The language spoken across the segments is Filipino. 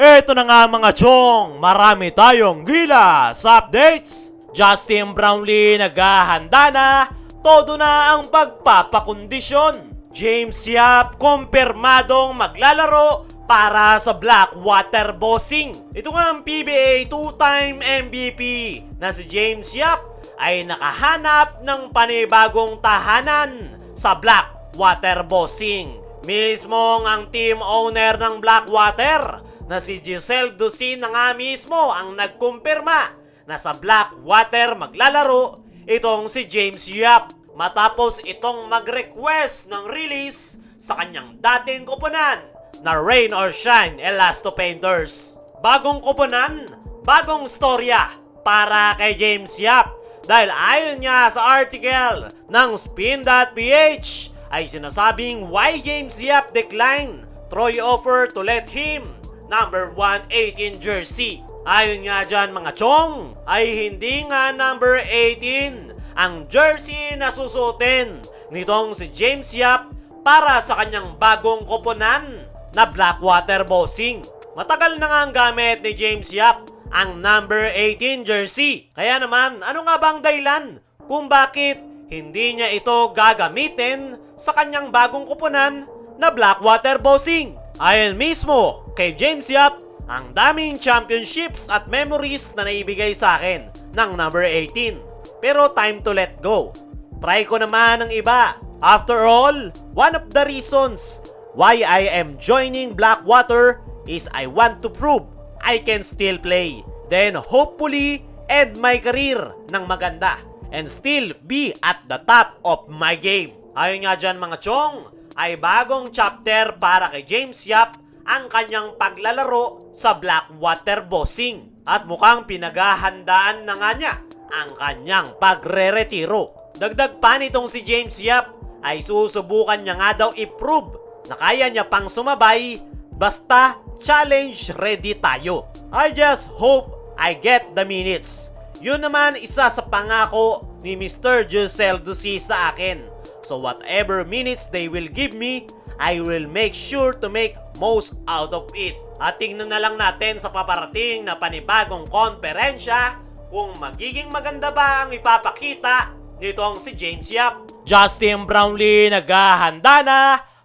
Eto na nga mga chong, marami tayong gilas updates. Justin Brownlee naghahanda na, todo na ang pagpapakondisyon. James Yap kumpirmadong maglalaro para sa Blackwater Bossing. Ito nga ang PBA two-time MVP na si James Yap ay nakahanap ng panibagong tahanan sa Blackwater Bossing. Mismong ang team owner ng Blackwater na si Giselle Dusin na nga mismo ang nagkumpirma na sa Blackwater maglalaro itong si James Yap matapos itong mag-request ng release sa kanyang dating koponan na Rain or Shine Elasto Painters. Bagong koponan, bagong storya para kay James Yap dahil ayon niya sa article ng Spin.ph ay sinasabing why James Yap declined Troy offer to let him number 118 jersey. Ayon nga dyan mga chong, ay hindi nga number 18 ang jersey na susutin nitong si James Yap para sa kanyang bagong koponan na Blackwater Bossing. Matagal na nga ang gamit ni James Yap ang number 18 jersey. Kaya naman, ano nga bang dahilan kung bakit hindi niya ito gagamitin sa kanyang bagong koponan na Blackwater Bossing? Ayon mismo kay James Yap, ang daming championships at memories na naibigay sa akin ng number 18. Pero time to let go. Try ko naman ang iba. After all, one of the reasons why I am joining Blackwater is I want to prove I can still play. Then hopefully end my career ng maganda and still be at the top of my game. Ayon nga dyan mga chong, ay bagong chapter para kay James Yap ang kanyang paglalaro sa Blackwater Bossing. At mukhang pinaghahandaan na nga niya ang kanyang pagre-retiro. Dagdag pa nitong si James Yap ay susubukan niya nga daw i-prove na kaya niya pang sumabay basta challenge ready tayo. I just hope I get the minutes. Yun naman isa sa pangako ni Mr. Giselle Dusin sa akin. So whatever minutes they will give me, I will make sure to make most out of it. At tingnan na lang natin sa paparating na panibagong konferensya kung magiging maganda ba ang ipapakita nitong si James Yap. Justin Brownlee naghahanda na,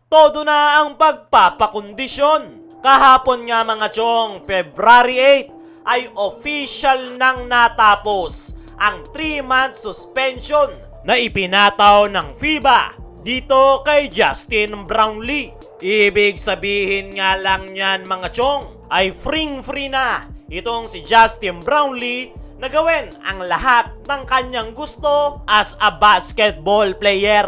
todo na ang pagpapakondisyon. Kahapon nga mga chong, February 8 ay official nang natapos ang 3-month suspension na ipinataw ng FIBA dito kay Justin Brownlee. Ibig sabihin nga lang yan mga chong ay free na itong si Justin Brownlee na gawin ang lahat ng kanyang gusto as a basketball player.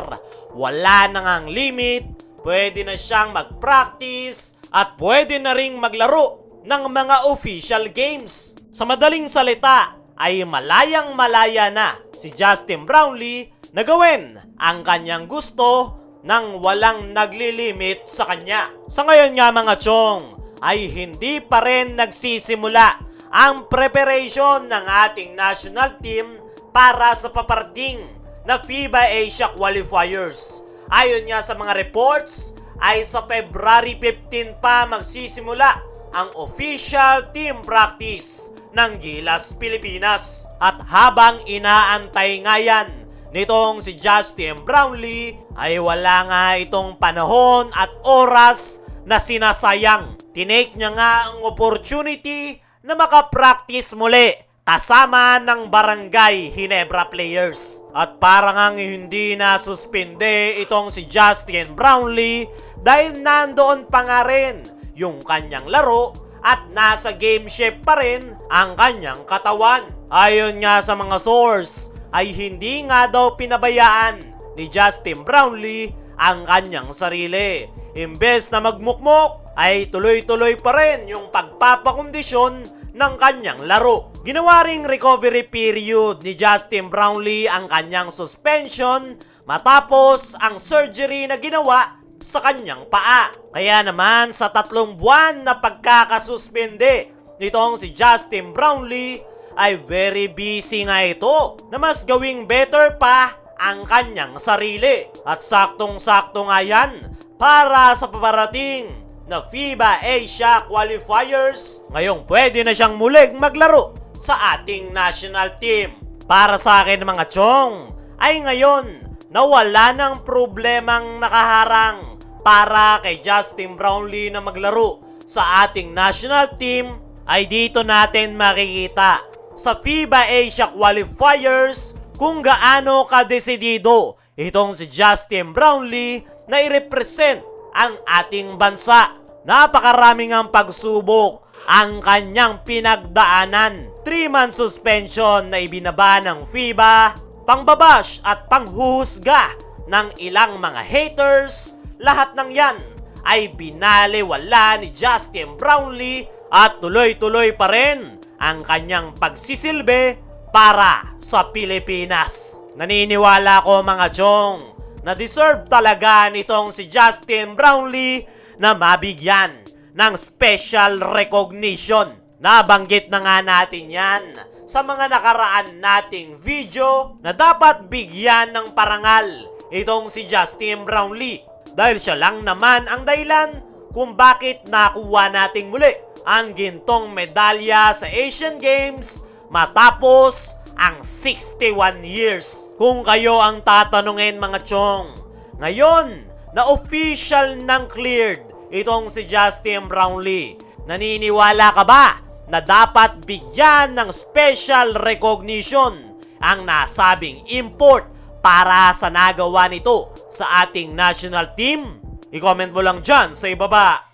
Wala na ngang limit, pwede na siyang mag-practice at pwede na ring maglaro ng mga official games. Sa madaling salita ay malayang-malaya na si Justin Brownlee na gawin ang kanyang gusto nang walang naglilimit sa kanya. Sa ngayon nga mga chong, ay hindi pa rin nagsisimula ang preparation ng ating national team para sa paparating na FIBA Asia Qualifiers. Ayon nga sa mga reports, ay sa February 15 pa magsisimula ang official team practice ng Gilas Pilipinas. At habang inaantay nga yan nitong si Justin Brownlee ay wala nga itong panahon at oras na sinasayang. Tinake niya nga ang opportunity na makapractice muli kasama ng Barangay Ginebra players. At parang ang hindi na suspende itong si Justin Brownlee dahil nandoon pa nga rin yung kanyang laro at nasa game shape pa rin ang kanyang katawan. Ayon nga sa mga source ay hindi nga daw pinabayaan ni Justin Brownlee ang kanyang sarili. Imbes na magmukmok ay tuloy-tuloy pa rin yung pagpapakondisyon ng kanyang laro. Ginawa ring recovery period ni Justin Brownlee ang kanyang suspension matapos ang surgery na ginawa sa kanyang paa. Kaya naman sa 3 buwan na pagkakasuspende nitong si Justin Brownlee ay very busy nga ito na mas gawing better pa ang kanyang sarili. At saktong-sakto nga yan para sa paparating na FIBA Asia Qualifiers, ngayong pwede na siyang muling maglaro sa ating national team. Para sa akin mga chong, ay ngayon na wala ng problemang nakaharang para kay Justin Brownlee na maglaro sa ating national team, ay dito natin makikita sa FIBA Asia Qualifiers kung gaano kadesidido itong si Justin Brownlee na i-represent ang ating bansa. Napakaraming ang pagsubok ang kanyang pinagdaanan. 3-month suspension na ibinaba ng FIBA, pangbabash at panghuhusga ng ilang mga haters. Lahat ng yan ay binaliwala ni Justin Brownlee at tuloy-tuloy pa rin ang kanyang pagsisilbi para sa Pilipinas. Naniniwala ko mga chong na deserve talaga nitong si Justin Brownlee na mabigyan ng special recognition. Nabanggit na nga natin yan sa mga nakaraan nating video na dapat bigyan ng parangal itong si Justin Brownlee dahil siya lang naman ang dahilan kung bakit nakuha nating muli ang gintong medalya sa Asian Games matapos ang 61 years. Kung kayo ang tatanungin mga chong, ngayon na official nang cleared itong si Justin Brownlee, naniniwala ka ba na dapat bigyan ng special recognition ang nasabing import para sa nagawa nito sa ating national team? I-comment mo lang dyan sa ibaba.